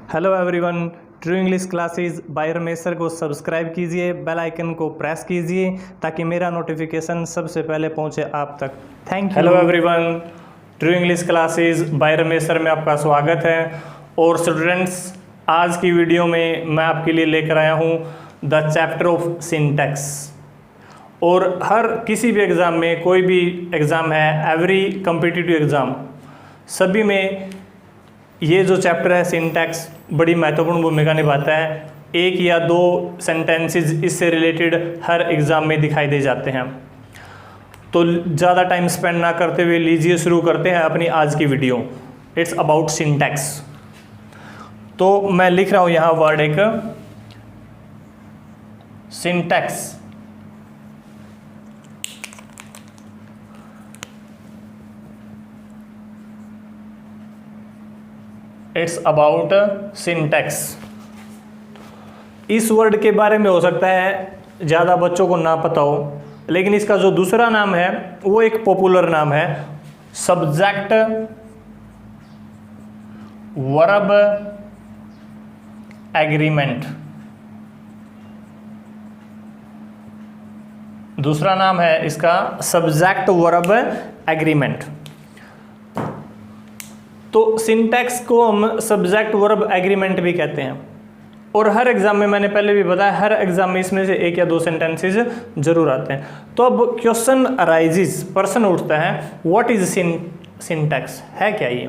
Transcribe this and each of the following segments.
Hello everyone, true English classes bye Ramesh sir को subscribe कीजिए, bell icon को press कीजिए ताकि मेरा नोटिफिकेशन सबसे पहले पहुंचे आप तक। Thank you. Hello everyone, true English classes bye Ramesh sir में आपका स्वागत है। और स्टूडेंट्स, आज की वीडियो में मैं आपके लिए लेकर आया हूं द चैप्टर ऑफ सिंटैक्स। और हर किसी भी एग्ज़ाम में, कोई भी एग्ज़ाम है, एवरी कम्पिटिटिव एग्ज़ाम, सभी में ये जो चैप्टर है सिंटैक्स बड़ी महत्वपूर्ण भूमिका निभाता है। एक या दो सेंटेंसेस इससे रिलेटेड हर एग्ज़ाम में दिखाई दे जाते हैं। तो ज़्यादा टाइम स्पेंड ना करते हुए लीजिए शुरू करते हैं अपनी आज की वीडियो। It's about syntax. तो मैं लिख रहा हूँ यहाँ वर्ड एक सिंटैक्स। It's about syntax. इस वर्ड के बारे में हो सकता है ज़्यादा बच्चों को ना पता हो, लेकिन इसका जो दूसरा नाम है वो एक पॉपुलर नाम है, सब्जेक्ट वर्ब एग्रीमेंट। दूसरा नाम है इसका सब्जेक्ट वर्ब एग्रीमेंट। तो सिंटैक्स को हम सब्जेक्ट वर्ब एग्रीमेंट भी कहते हैं। और हर एग्जाम में, मैंने पहले भी बताया, हर एग्जाम में इसमें से एक या दो सेंटेंसेस जरूर आते हैं। तो अब क्वेश्चन अराइजेस, प्रश्न उठता है, व्हाट इज सिंटैक्स, है क्या ये?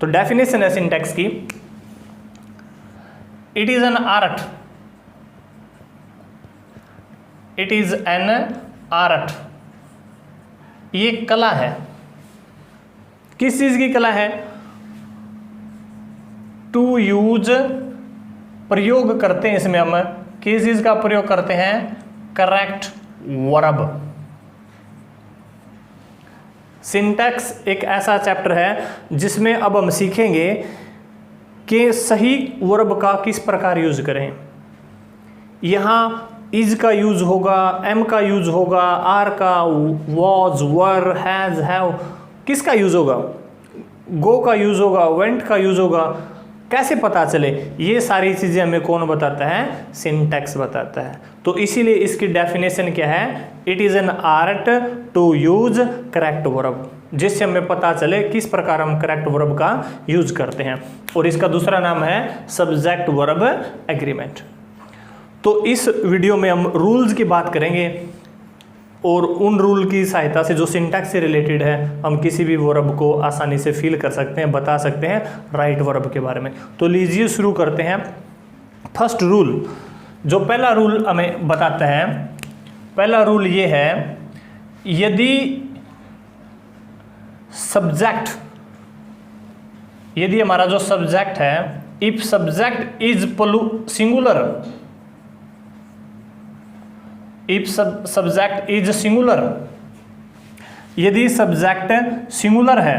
तो डेफिनेशन है सिंटैक्स की, it is an art, it is an art, ये कला है। किस चीज की कला है? टू यूज, प्रयोग करते हैं इसमें हम, किस चीज का प्रयोग करते हैं? Correct verb. सिंटैक्स एक ऐसा चैप्टर है जिसमें अब हम सीखेंगे कि सही वर्ब का किस प्रकार यूज करें। यहां इज का यूज होगा, एम का यूज होगा, आर का, वॉज, वर, हैज, हैव, किसका यूज होगा? गो का यूज होगा, वेंट का यूज होगा। कैसे पता चले? ये सारी चीजें हमें कौन बताता है? सिंटैक्स बताता है। तो इसीलिए इसकी डेफिनेशन क्या है? It is an art to use correct verb, जिससे हमें पता चले किस प्रकार हम करेक्ट वर्ब का यूज करते हैं। और इसका दूसरा नाम है सब्जेक्ट वर्ब एग्रीमेंट। तो इस वीडियो में हम रूल्स की बात करेंगे और उन रूल की सहायता से जो सिंटैक्स से रिलेटेड है, हम किसी भी वर्ब को आसानी से फील कर सकते हैं, बता सकते हैं राइट वर्ब के बारे में। तो लीजिए शुरू करते हैं। फर्स्ट रूल, जो पहला रूल हमें बताता है, पहला रूल ये है, यदि सब्जेक्ट, यदि हमारा जो सब्जेक्ट है, if subject is singular, if subject is singular, यदि सब्जेक्ट सिंगुलर है,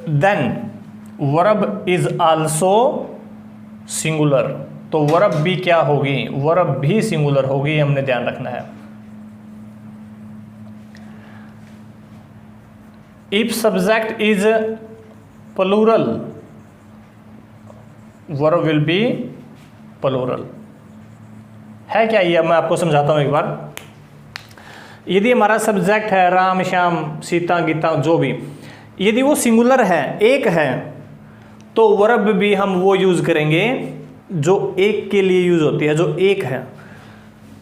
then verb is also singular. तो वर्ब भी क्या होगी? वर्ब भी सिंगुलर होगी, हमने ध्यान रखना है। If subject is plural, verb will be plural. है क्या ये? मैं आपको समझाता हूं एक बार। यदि हमारा सब्जेक्ट है राम, श्याम, सीता, गीता, जो भी, यदि वो सिंगुलर है, एक है, तो वर्ब भी हम वो यूज करेंगे जो एक के लिए यूज होती है, जो एक है।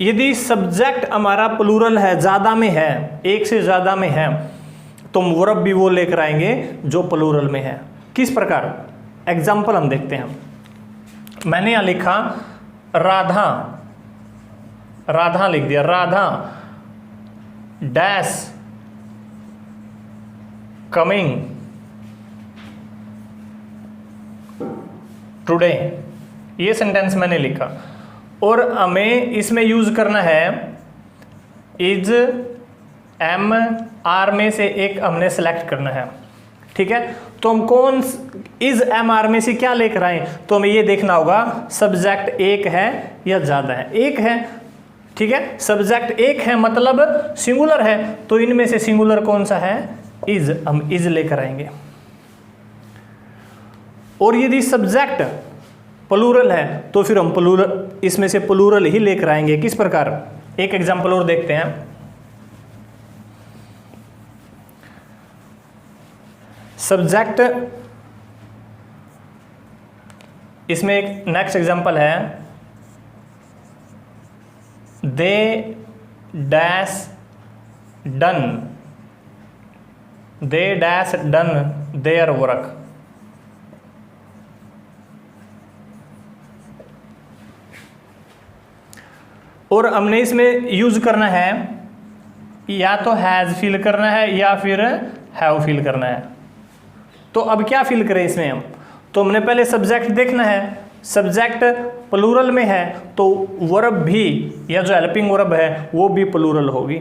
यदि सब्जेक्ट हमारा प्लूरल है, ज्यादा में है, एक से ज्यादा में है, तो हम वर्ब भी वो लेकर आएंगे जो प्लूरल में है। किस प्रकार? एग्जाम्पल हम देखते हैं। मैंने यहां लिखा राधा, राधा लिख दिया, राधा डैश कमिंग टुडे, ये सेंटेंस मैंने लिखा। और हमें इसमें यूज करना है इज, एम, आर में से एक हमने सेलेक्ट करना है। ठीक है, तो हम कौन इज, एम, आर में से क्या लेकर आए? तो हमें ये देखना होगा सब्जेक्ट एक है या ज्यादा है। एक है, ठीक है, सब्जेक्ट एक है मतलब सिंगुलर है, तो इनमें से सिंगुलर कौन सा है? इज, हम इज लेकर आएंगे। और यदि सब्जेक्ट प्लूरल है तो फिर हम प्लूरल, इसमें से प्लूरल ही लेकर आएंगे। किस प्रकार, एक एग्जांपल और देखते हैं। सब्जेक्ट, इसमें एक नेक्स्ट एग्जांपल है, they dash done, they dash done their work. और हमने इसमें यूज करना है, या तो हैज फिल करना है या फिर हैव फिल करना है। तो अब क्या फिल करें इसमें हम, तो हमने पहले सब्जेक्ट देखना है। सब्जेक्ट प्लूरल में है तो वर्ब भी, या जो हेल्पिंग वर्ब है वो भी प्लूरल होगी।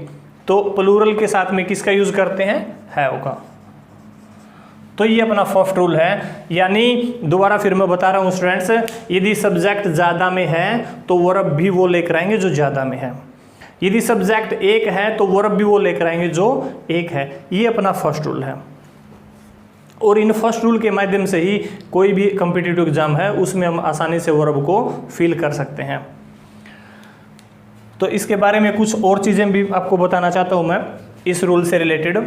तो प्लूरल के साथ में किसका यूज करते हैं, हैव का। तो ये अपना फर्स्ट रूल है। यानी दोबारा फिर मैं बता रहा हूँ स्टूडेंट्स, यदि सब्जेक्ट ज़्यादा में है तो वर्ब भी वो लेकर आएंगे जो ज़्यादा में है। यदि सब्जेक्ट एक है तो वर्ब भी वो लेकर आएंगे जो एक है। ये अपना फर्स्ट रूल है। और इन फर्स्ट रूल के माध्यम से ही कोई भी कॉम्पिटिटिव एग्जाम है उसमें हम आसानी से वर्ब को फिल कर सकते हैं। तो इसके बारे में कुछ और चीज़ें भी आपको बताना चाहता हूँ मैं इस रूल से रिलेटेड।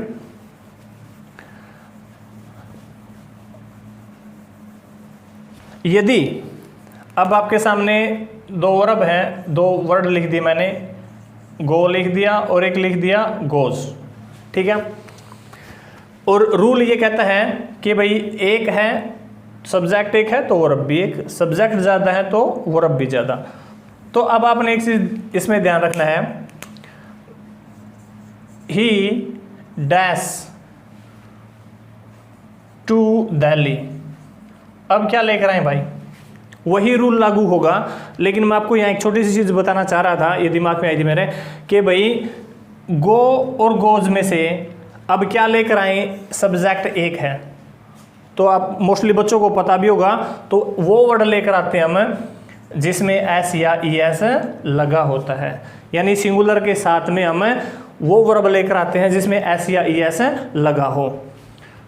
यदि अब आपके सामने दो वर्ब हैं, दो वर्ड लिख दिए मैंने, गो लिख दिया और एक लिख दिया गोज, ठीक है। और रूल ये कहता है कि भाई एक है, सब्जेक्ट एक है तो वर्ब भी एक, सब्जेक्ट ज़्यादा है तो वर्ब भी ज़्यादा। तो अब आपने एक चीज़ इसमें ध्यान रखना है, ही डैश टू दिल्ली। अब क्या लेकर आए भाई, वही रूल लागू होगा, लेकिन मैं आपको यहाँ एक छोटी सी चीज़ बताना चाह रहा था, ये दिमाग में आई थी मेरे, कि भाई गो और गोज में से अब क्या लेकर आए, सब्जेक्ट एक है तो आप मोस्टली बच्चों को पता भी होगा, तो वो वर्ड लेकर आते हैं हम जिसमें एस या ई एस लगा होता है। यानी सिंगुलर के साथ में हम वो वर्ब लेकर आते हैं जिसमें एस या ई एस लगा हो,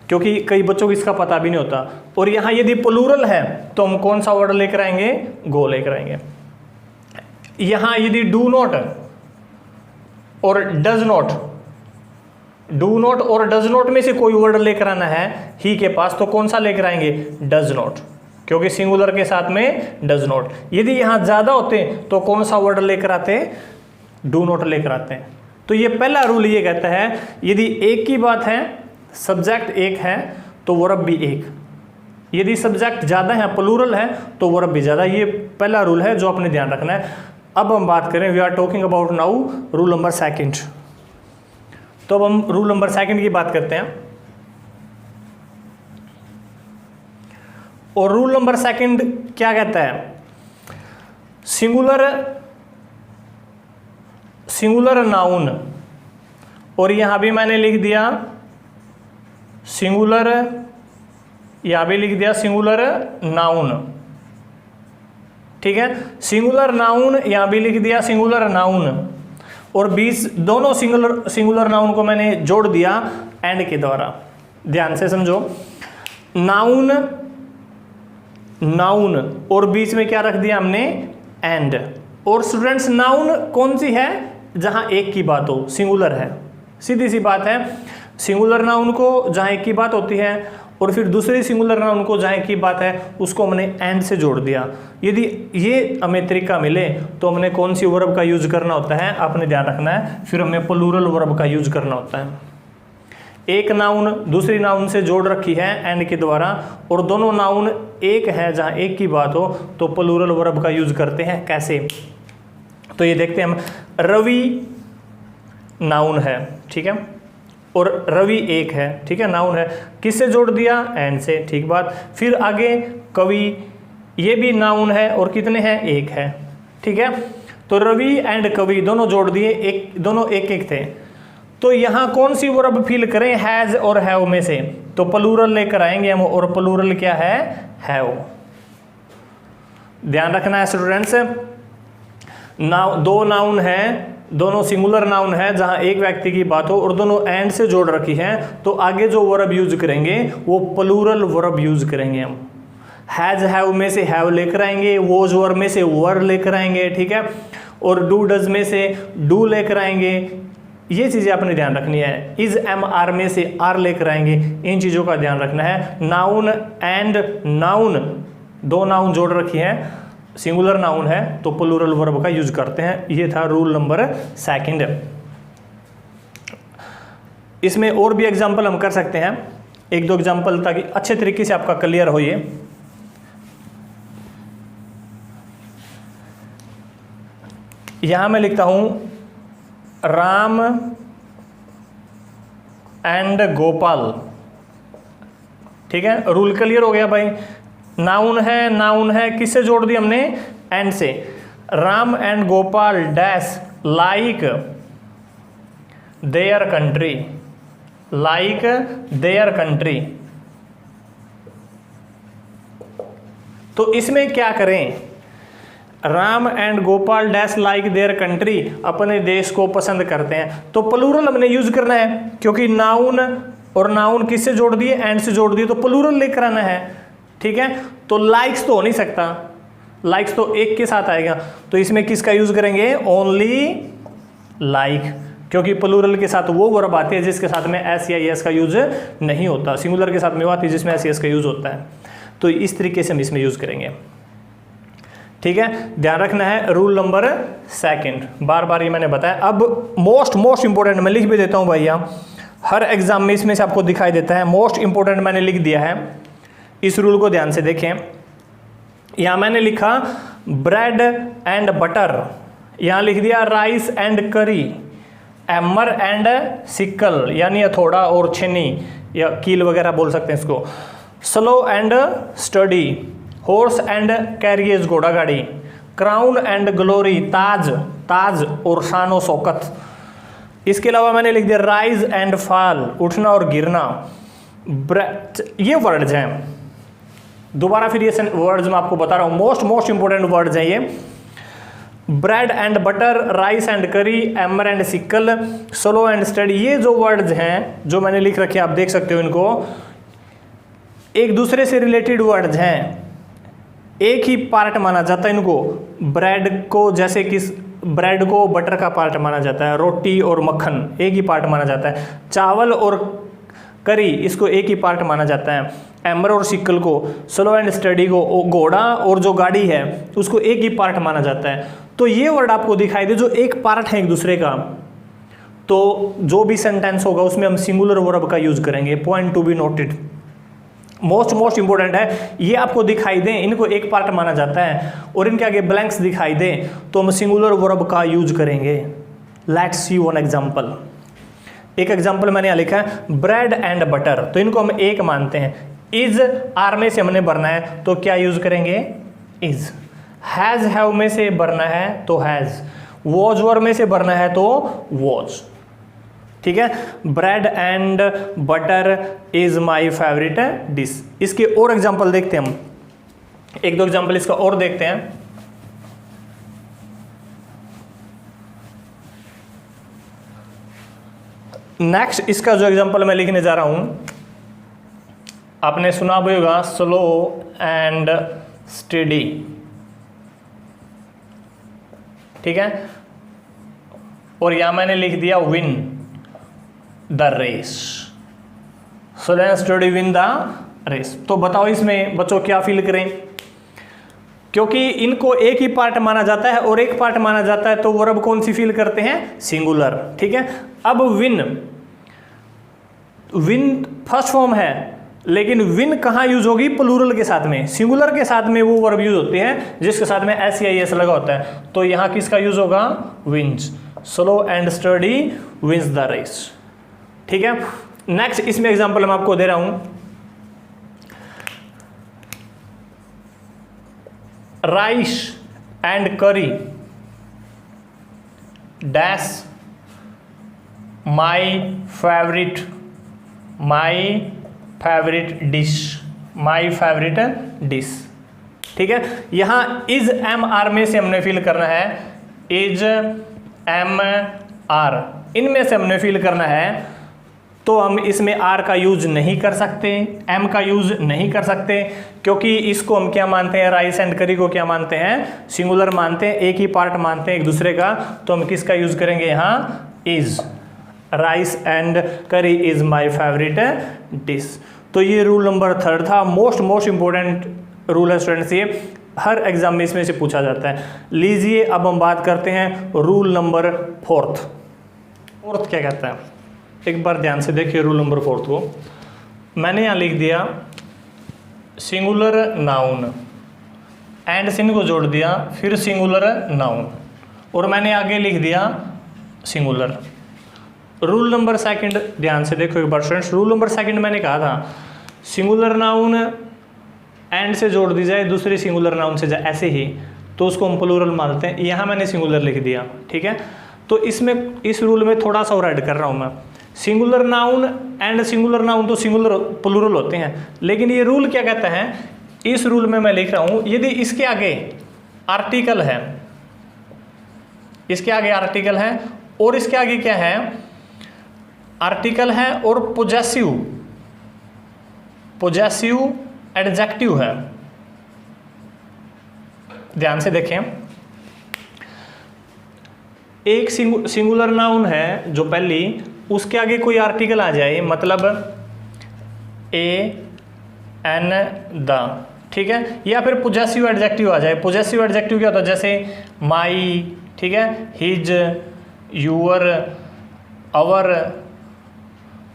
क्योंकि कई बच्चों को इसका पता भी नहीं होता। और यहाँ यदि प्लूरल है तो हम कौन सा वर्ड लेकर आएंगे, गो लेकर आएंगे। यहाँ यदि डू नॉट और डज नॉट, डू नॉट और डज नॉट में से कोई वर्ड लेकर आना है ही के पास, तो कौन सा लेकर आएंगे, डज नॉट, क्योंकि सिंगुलर के साथ में डज नॉट। यदि यहाँ ज़्यादा होते तो कौन सा वर्ड लेकर आते, डू नॉट लेकर आते हैं। तो ये पहला रूल ये कहता है, यदि एक की बात है, सब्जेक्ट एक है तो वर्ब भी एक, यदि सब्जेक्ट ज़्यादा है, प्लूरल है, तो वर्ब भी ज़्यादा। ये पहला रूल है जो आपने ध्यान रखना है। अब हम बात करें, we are talking about now rule number second. तो अब हम रूल नंबर सेकंड की बात करते हैं। और रूल नंबर सेकंड क्या कहता है, सिंगुलर नाउन, और यहां भी मैंने लिख दिया सिंगुलर, यहां भी लिख दिया सिंगुलर नाउन, ठीक है। सिंगुलर नाउन यहां भी लिख दिया सिंगुलर नाउन, और बीच दोनों सिंगुलर नाउन को मैंने जोड़ दिया एंड के द्वारा। ध्यान से समझो, नाउन नाउन और बीच में क्या रख दिया हमने, एंड। और स्टूडेंट्स नाउन कौन सी है, जहां एक की बात हो, सिंगुलर है, सीधी सी बात है। सिंगुलर नाउन को जहां एक की बात होती है, और फिर दूसरी सिंगुलर नाउन को जहां एक की बात है उसको हमने एंड से जोड़ दिया। यदि ये हमें तरीका मिले तो हमने कौन सी वर्ब का यूज करना होता है, आपने ध्यान रखना है, फिर हमें प्लूरल वर्ब का यूज करना होता है। एक नाउन दूसरी नाउन से जोड़ रखी है एंड के द्वारा, और दोनों नाउन एक है जहां एक की बात हो, तो प्लूरल वर्ब का यूज करते हैं। कैसे, तो ये देखते हैं हम। रवि नाउन है, ठीक है, और रवि एक है, ठीक है, नाउन है, किससे जोड़ दिया, एंड से, ठीक बात। फिर आगे कवि, ये भी नाउन है और कितने हैं, एक है, ठीक है। तो रवि एंड कवि दोनों जोड़ दिए, एक दोनों एक एक थे। तो यहाँ कौन सी वर्ब फिल करें, हैज और हैव में से, तो प्लूरल लेकर आएंगे हम, और प्लूरल क्या है, हैव। ध्यान रखना है स्टूडेंट्स, दो नाउन है, दोनों सिंगुलर नाउन है जहां एक व्यक्ति की बात हो, और दोनों एंड से जोड़ रखी है, तो आगे जो वर्ब यूज करेंगे वो प्लूरल वर्ब यूज करेंगे हम। हैज हैव में से हैव लेकर आएंगे, वॉज वर में से वर लेकर आएंगे, ठीक है, और डू डज में से डू लेकर आएंगे। ये चीज़ें आपने ध्यान रखनी है। इज एम आर में से आर लेकर आएंगे, इन चीज़ों का ध्यान रखना है। नाउन एंड नाउन, दो नाउन जोड़ रखी हैं, सिंगुलर नाउन है तो प्लूरल वर्ब का यूज करते हैं। ये था रूल नंबर 2। इसमें और भी एग्जाम्पल हम कर सकते हैं, 1-2 एग्जाम्पल, ताकि अच्छे तरीके से आपका क्लियर हो। ये यहां मैं लिखता हूं राम एंड गोपाल, ठीक है, रूल क्लियर हो गया भाई। नाउन है, नाउन है, किससे जोड़ दिया हमने? एंड से। Ram and Gopal dash like their country, like their country. तो इसमें क्या करें? Ram and Gopal dash like their country, अपने देश को पसंद करते हैं, तो प्लूरल हमने यूज करना है, क्योंकि नाउन और नाउन किससे जोड़ दिए? एंड से जोड़ दिए, तो प्लूरल लेकर आना है, ठीक है। तो लाइक्स तो हो नहीं सकता, लाइक्स तो एक के साथ आएगा, तो इसमें किसका यूज करेंगे? ओनली लाइक, क्योंकि प्लूरल के साथ वो वर्ब आती है जिसके साथ में एस या एस का यूज नहीं होता, सिंगुलर के साथ में वो आती है जिसमें एस या एस का यूज होता है। तो इस तरीके से हम इसमें यूज करेंगे, ठीक है। ध्यान रखना है रूल नंबर 2, बार बार ये मैंने बताया। अब मोस्ट इंपोर्टेंट मैं लिख भी देता हूं भैया, हर एग्जाम में इसमें से आपको दिखाई देता है। मोस्ट इंपोर्टेंट मैंने लिख दिया है, इस रूल को ध्यान से देखें। यहां मैंने लिखा ब्रेड एंड बटर, यहां लिख दिया rice and curry, hammer and sickle यानी हथौड़ा और छेनी या कील वगैरह बोल सकते हैं इसको, slow and study, horse and carriage घोड़ा गाड़ी, क्राउन एंड ग्लोरी ताज, ताज और शान शौकत। इसके अलावा मैंने लिख दिया राइज एंड फॉल, उठना और गिरना। ये वर्ड्स हैं, दोबारा फिर ये वर्ड्स मैं आपको बता रहा हूँ, मोस्ट इंपोर्टेंट वर्ड्स हैं ये। Bread and butter, rice and curry, hammer and sickle, slow and steady, ये जो वर्ड्स हैं जो मैंने लिख रखे हैं आप देख सकते हो, इनको एक दूसरे से रिलेटेड वर्ड्स हैं, एक ही पार्ट माना जाता है इनको। ब्रेड को जैसे कि ब्रेड को बटर का पार्ट माना जाता है, रोटी और मक्खन एक ही पार्ट माना जाता है, चावल और करी इसको एक ही पार्ट माना जाता है, एमर और सिकल को, स्लो एंड स्टडी को, घोड़ा और जो गाड़ी है उसको एक ही पार्ट माना जाता है। तो ये वर्ड आपको दिखाई दे जो एक पार्ट है एक दूसरे का, तो जो भी सेंटेंस होगा उसमें हम सिंगुलर वर्ब का यूज करेंगे। Point to be noted, most important है। ये आपको दिखाई दें, इनको एक पार्ट माना जाता है और इनके आगे ब्लैंक्स दिखाई दें तो हम सिंगुलर वर्ब का यूज करेंगे। Let's see one example. एक एग्जांपल मैंने यहाँ लिखा है ब्रेड एंड बटर, तो इनको हम एक मानते हैं। इज आर में से हमने भरना है तो क्या यूज करेंगे? इज। हैज हैव में से भरना है तो हैज, वॉज वर में से भरना है तो वॉज, ठीक है। Bread and butter is my favourite dish. इसके और एग्जांपल देखते हैं हम, 1-2 एग्जांपल इसका और देखते हैं। नेक्स्ट इसका जो एग्जांपल मैं लिखने जा रहा हूं, आपने सुना भी होगा स्लो एंड स्टेडी, ठीक है। और यहां मैंने लिख दिया win the race, slow and study win the race. तो बताओ इसमें बच्चों क्या फील करें? क्योंकि इनको एक ही पार्ट माना जाता है और एक पार्ट माना जाता है तो वर्ब कौन सी फील करते हैं? सिंगुलर, ठीक है। अब विन, विन फर्स्ट फॉर्म है, लेकिन विन कहाँ यूज होगी? प्लूरल के साथ में। सिंगुलर के साथ में वो वर्ब यूज होते हैं जिसके साथ में एस या एस लगा होता है, तो यहां किसका यूज होगा? Wins. Slow and study wins the race, ठीक है। नेक्स्ट इसमें एग्जांपल मैं आपको दे रहा हूं, राइस एंड करी dash my favourite dish, my favourite dish, ठीक है। यहां इज एम आर में से हमने फिल करना है, इज एम आर, इनमें से हमने फिल करना है तो हम इसमें आर का यूज नहीं कर सकते, एम का यूज नहीं कर सकते, क्योंकि इसको हम क्या मानते हैं, राइस एंड करी को क्या मानते हैं, सिंगुलर मानते हैं, एक ही पार्ट मानते हैं एक दूसरे का। तो हम किसका यूज करेंगे यहाँ, इज। राइस एंड करी इज माई फेवरेट डिश। तो ये रूल नंबर 3 था। मोस्ट इंपॉर्टेंट रूल है स्टूडेंट्स, ये हर एग्जाम में इसमें से पूछा जाता है। लीजिए अब हम बात करते हैं रूल नंबर 4। फोर्थ क्या कहता है, एक बार ध्यान से देखिए रूल नंबर 4 को। मैंने यहाँ लिख दिया सिंगुलर नाउन, एंड सिन को जोड़ दिया, फिर सिंगुलर नाउन, और मैंने आगे लिख दिया सिंगुलर। रूल नंबर 2 ध्यान से देखो एक बार स्टूडेंट्स। रूल नंबर 2 मैंने कहा था सिंगुलर नाउन एंड से जोड़ दी जाए दूसरी सिंगुलर नाउन से जाए ऐसे ही, तो उसको हम प्लूरल मानते हैं। यहाँ मैंने सिंगुलर लिख दिया, ठीक है। तो इसमें इस रूल में थोड़ा सा और ऐड कर रहा हूँ मैं। Singular noun and singular noun तो सिंगुलर प्लूरल होते हैं, लेकिन ये रूल क्या कहता है, इस रूल में मैं लिख रहा हूँ यदि इसके आगे आर्टिकल है, इसके आगे आर्टिकल है और इसके आगे क्या है, आर्टिकल है और पोजेसिव एडजेक्टिव है। ध्यान से देखें, एक सिंगुलर नाउन है जो पहली, उसके आगे कोई आर्टिकल आ जाए, मतलब ए एन द, ठीक है, या फिर पोजेसिव एडजेक्टिव आ जाए। पोजेसिव एडजेक्टिव क्या होता है, जैसे माई, ठीक है, हिज, यूअर, अवर,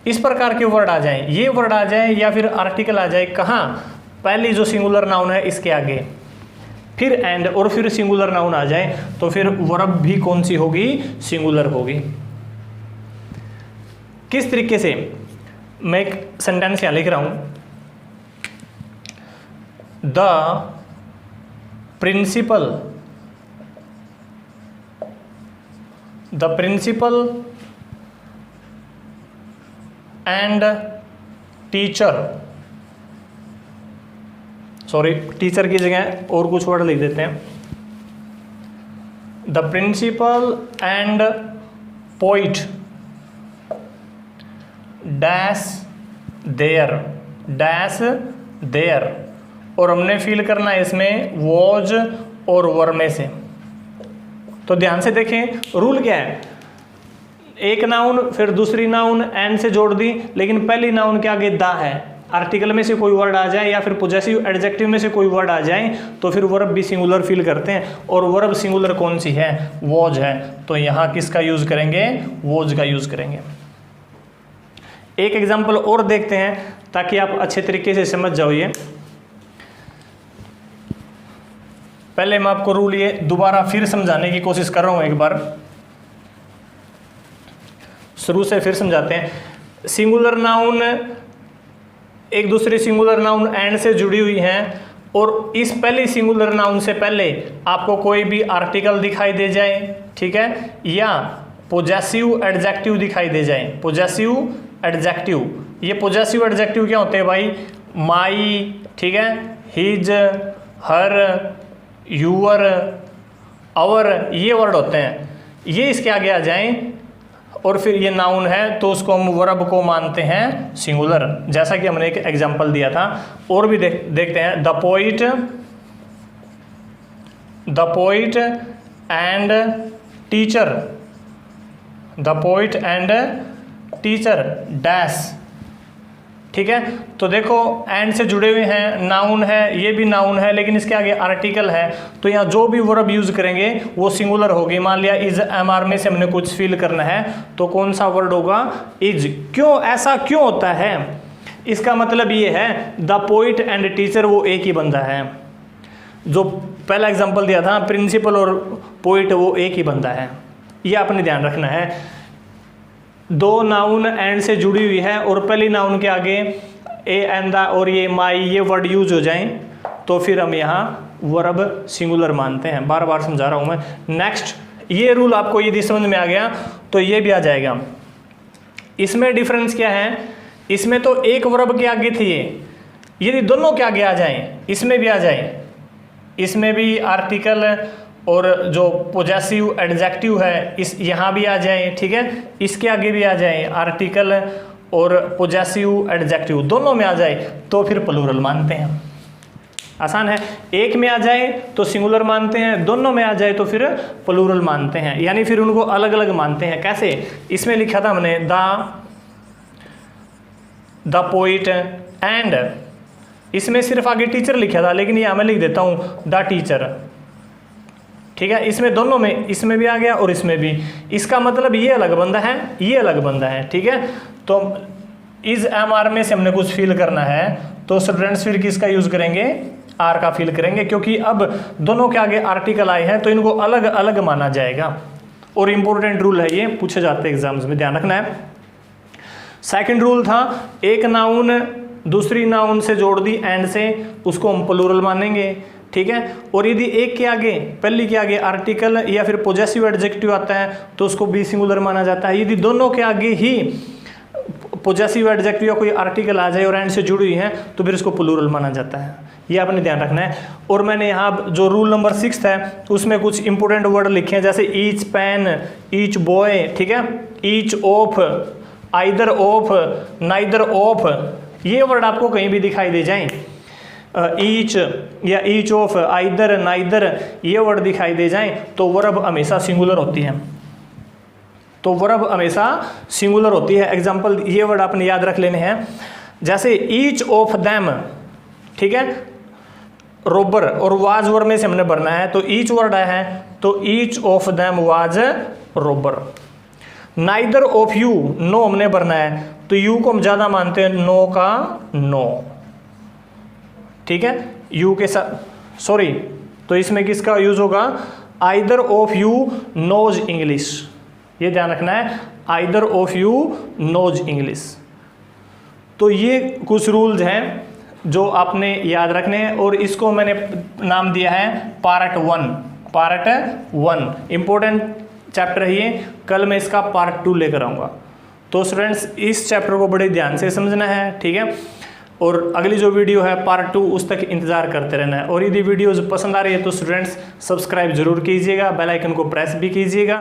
इस प्रकार के वर्ड आ जाएं, ये वर्ड आ जाए या फिर आर्टिकल आ जाए, कहाँ, पहली जो सिंगुलर नाउन है इसके आगे, फिर एंड और फिर सिंगुलर नाउन आ जाए, तो फिर वर्ब भी कौन सी होगी, सिंगुलर होगी। किस तरीके से, मैं एक सेंटेंस यहाँ लिख रहा हूं, the principal and teacher, sorry teacher की जगह और कुछ वर्ड लिख देते हैं, the principal and poet dash there, और हमने फील करना है इसमें वॉज और वर में से। तो ध्यान से देखें रूल क्या है, एक नाउन फिर दूसरी नाउन एंड से जोड़ दी, लेकिन पहली नाउन के आगे द है, आर्टिकल में से कोई वर्ड आ जाए या फिर पोजेसिव एडजेक्टिव में से कोई वर्ड आ जाए, तो फिर वर्ब भी सिंगुलर फील करते हैं, और वर्ब सिंगुलर कौन सी है, वॉज है। तो यहाँ किसका यूज करेंगे, वॉज का यूज करेंगे। एक एग्जाम्पल और देखते हैं ताकि आप अच्छे तरीके से समझ जाओ। ये पहले मैं आपको रूल ये दोबारा फिर समझाने की कोशिश कर रहा हूं, एक बार शुरू से फिर समझाते हैं। सिंगुलर नाउन एक दूसरे सिंगुलर नाउन एंड से जुड़ी हुई हैं, और इस पहली सिंगुलर नाउन से पहले आपको कोई भी आर्टिकल दिखाई दे जाए, ठीक है, या पोजेसिव एडजेक्टिव दिखाई दे जाए। पोजेसिव एडजेक्टिव, ये पोजेसिव एडजेक्टिव क्या होते हैं भाई, माई, ठीक है, हिज, हर, यूअर, अवर, ये वर्ड होते हैं। ये इसके आगे आ जाएं और फिर ये नाउन है तो उसको हम वर्ब को मानते हैं सिंगुलर, जैसा कि हमने एक एग्जांपल दिया था। और भी देखते हैं, the poet and teacher dash, ठीक है। तो देखो एंड से जुड़े हुए हैं, नाउन है, ये भी नाउन है, लेकिन इसके आगे आर्टिकल है, तो यहाँ जो भी वर्ब यूज करेंगे वो सिंगुलर होगी। मान लिया इज एमआर में से हमने कुछ फील करना है, तो कौन सा वर्ड होगा, इज। क्यों ऐसा क्यों होता है, इसका मतलब ये है द पोइट एंड टीचर वो एक ही बंदा है। जो पहला एग्जाम्पल दिया था प्रिंसिपल और पोइट वो एक ही बंदा है, ये आपने ध्यान रखना है। दो नाउन एंड से जुड़ी हुई है और पहली नाउन के आगे ए एंड द और ये माई ये वर्ड यूज हो जाएं, तो फिर हम यहाँ वर्ब सिंगुलर मानते हैं। बार बार समझा रहा हूँ मैं। नेक्स्ट, ये रूल आपको यदि समझ में आ गया तो ये भी आ जाएगा। इसमें डिफरेंस क्या है, इसमें तो एक वर्ब के आगे थी ये, यदि दोनों के आगे आ जाएं, इसमें भी आ जाए, इसमें भी आर्टिकल और जो पोजेसिव एडजेक्टिव है इस यहाँ भी आ जाए, ठीक है, इसके आगे भी आ जाए आर्टिकल और पोजेसिव एडजेक्टिव दोनों में आ जाए तो फिर प्लूरल मानते हैं। आसान है, एक में आ जाए तो सिंगुलर मानते हैं, दोनों में आ जाए तो फिर प्लूरल मानते हैं, यानी फिर उनको अलग अलग मानते हैं। कैसे? इसमें लिखा था हमने द पोइट एंड, इसमें सिर्फ आगे टीचर लिखा था, लेकिन यहाँ मैं लिख देता हूँ द टीचर। ठीक है, इसमें दोनों में, इसमें भी आ गया और इसमें भी। इसका मतलब ये अलग बंदा है, ये अलग बंदा है। ठीक है, तो इस MR में से हमने कुछ फिल करना है तो स्टूडेंट्स फिर किसका यूज करेंगे? आर का फिल करेंगे, क्योंकि अब दोनों के आगे आर्टिकल आए हैं तो इनको अलग अलग माना जाएगा। और इंपॉर्टेंट रूल है ये, पूछे जाते हैं एग्जाम्स में, ध्यान रखना है। सेकंड रूल था, एक नाउन दूसरी नाउन से जोड़ दी एंड से, उसको हम प्लूरल मानेंगे। ठीक है, और यदि एक के आगे, पहली के आगे आर्टिकल या फिर पोजेसिव एडजेक्टिव आता है तो उसको भी सिंगुलर माना जाता है। यदि दोनों के आगे ही पोजेसिव एडजेक्टिव या कोई आर्टिकल आ जाए और एंड से जुड़ी हुई है तो फिर इसको प्लूरल माना जाता है। ये आपने ध्यान रखना है। और मैंने यहाँ जो रूल नंबर 6 है उसमें कुछ इंपोर्टेंट वर्ड लिखे हैं, जैसे ईच पेन, ईच बॉय, ठीक है, each of, either of, neither of, ये वर्ड आपको कहीं भी दिखाई दे जाएं, ईच या ईच ऑफ, आइदर, नाइदर, ये वर्ड दिखाई दे जाएं तो वर्ब हमेशा सिंगुलर होती है, तो वर्ब हमेशा सिंगुलर होती है। एग्जाम्पल ये वर्ड आपने याद रख लेने हैं, जैसे ईच ऑफ देम, ठीक है, रोबर, और वाज वर्ड में से हमने भरना है तो ईच वर्ड है तो each of them was robber. Neither of you, no हमने भरना है तो यू को हम ज्यादा मानते हैं, नो का नो। ठीक है, यू के साथ, सॉरी, तो इसमें किसका यूज होगा? Either of you knows English, ये ध्यान रखना है, either of you knows English. तो ये कुछ रूल्स हैं जो आपने याद रखने हैं, और इसको मैंने नाम दिया है पार्ट 1। पार्ट 1 इंपॉर्टेंट चैप्टर है ये, कल मैं इसका पार्ट 2 लेकर आऊँगा। तो स्टूडेंट्स इस चैप्टर को बड़े ध्यान से समझना है, ठीक है, और अगली जो वीडियो है पार्ट 2 उस तक इंतजार करते रहना है। और यदि वीडियोज़ पसंद आ रही है तो स्टूडेंट्स सब्सक्राइब जरूर कीजिएगा, बेल आइकन को प्रेस भी कीजिएगा।